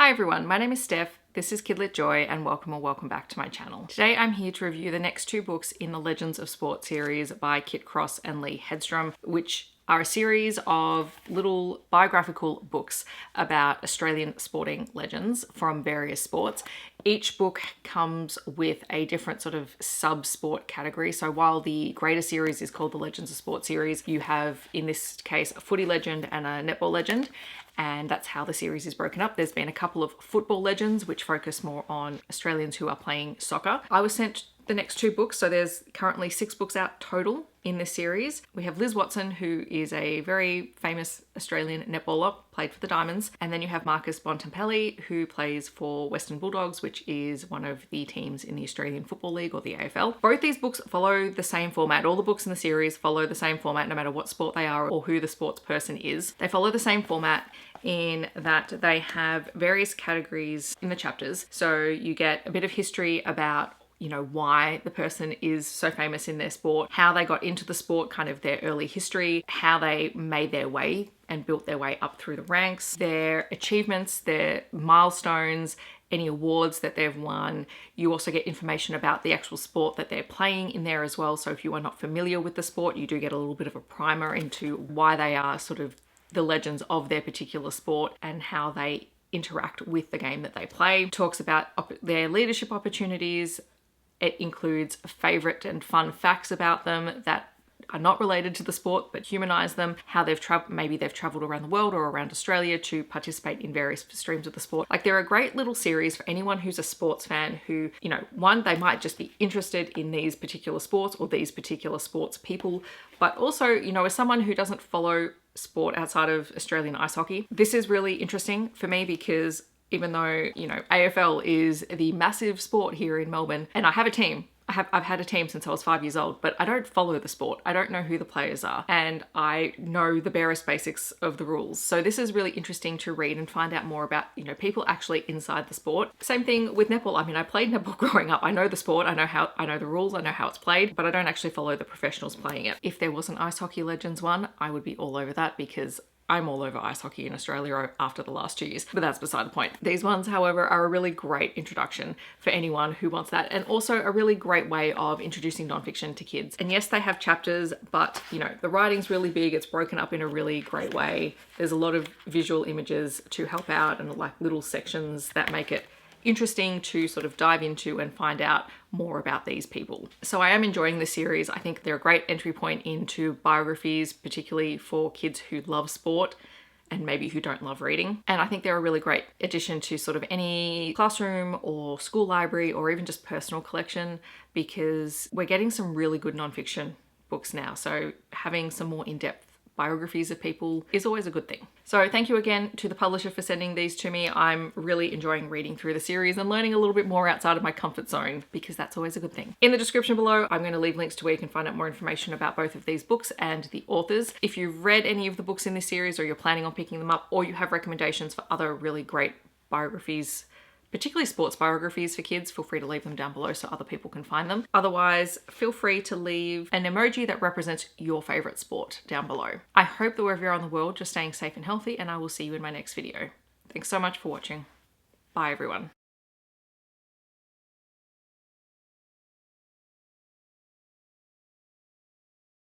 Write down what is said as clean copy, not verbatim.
Hi everyone, my name is Steph, this is Kidlit Joy, and welcome back to my channel. Today I'm here to review the next two books in the Legends of Sport series by Kit Cross and Leigh Hedstrom, which are a series of little biographical books about Australian sporting legends from various sports. Each book comes with a different sort of sub-sport category. So while the greater series is called the Legends of Sport series, you have, in this case, a footy legend and a netball legend. And that's how the series is broken up. There's been a couple of football legends which focus more on Australians who are playing soccer. I was sent the next two books, so there's currently 6 books out total in this series. We have Liz Watson, who is a very famous Australian netballer, played for the Diamonds. And then you have Marcus Bontempelli, who plays for Western Bulldogs, which is one of the teams in the Australian Football League, or the AFL. Both these books follow the same format. All the books in the series follow the same format, no matter what sport they are or who the sports person is. They follow the same format in that they have various categories in the chapters. So you get a bit of history about why the person is so famous in their sport, how they got into the sport, kind of their early history, how they made their way and built their way up through the ranks, their achievements, their milestones, any awards that they've won. You also get information about the actual sport that they're playing in there as well. So if you are not familiar with the sport, you do get a little bit of a primer into why they are sort of the legends of their particular sport and how they interact with the game that they play. It talks about their leadership opportunities. It includes favorite and fun facts about them that are not related to the sport but humanize them, how they've traveled around the world or around Australia to participate in various streams of the sport. Like, they're a great little series for anyone who's a sports fan who, one, they might just be interested in these particular sports or these particular sports people, but also, as someone who doesn't follow sport outside of Australian ice hockey, this is really interesting for me because even though, AFL is the massive sport here in Melbourne, and I have a team. I've had a team since I was 5 years old, but I don't follow the sport. I don't know who the players are, and I know the barest basics of the rules. So this is really interesting to read and find out more about, people actually inside the sport. Same thing with netball. I mean, I played netball growing up. I know the sport. I know the rules. I know how it's played, but I don't actually follow the professionals playing it. If there was an Ice Hockey Legends one, I would be all over that because I'm all over ice hockey in Australia after the last 2 years, but that's beside the point. These ones, however, are a really great introduction for anyone who wants that, and also a really great way of introducing nonfiction to kids. And yes, they have chapters, but the writing's really big. It's broken up in a really great way. There's a lot of visual images to help out and like little sections that make it interesting to sort of dive into and find out more about these people. So I am enjoying this series. I think they're a great entry point into biographies, particularly for kids who love sport and maybe who don't love reading. And I think they're a really great addition to sort of any classroom or school library or even just personal collection, because we're getting some really good nonfiction books now. So having some more in-depth biographies of people is always a good thing. So thank you again to the publisher for sending these to me. I'm really enjoying reading through the series and learning a little bit more outside of my comfort zone, because that's always a good thing. In the description below, I'm going to leave links to where you can find out more information about both of these books and the authors. If you've read any of the books in this series, or you're planning on picking them up, or you have recommendations for other really great biographies, particularly sports biographies for kids, feel free to leave them down below so other people can find them. Otherwise, feel free to leave an emoji that represents your favorite sport down below. I hope that wherever you're in the world, you're staying safe and healthy, and I will see you in my next video. Thanks so much for watching. Bye everyone.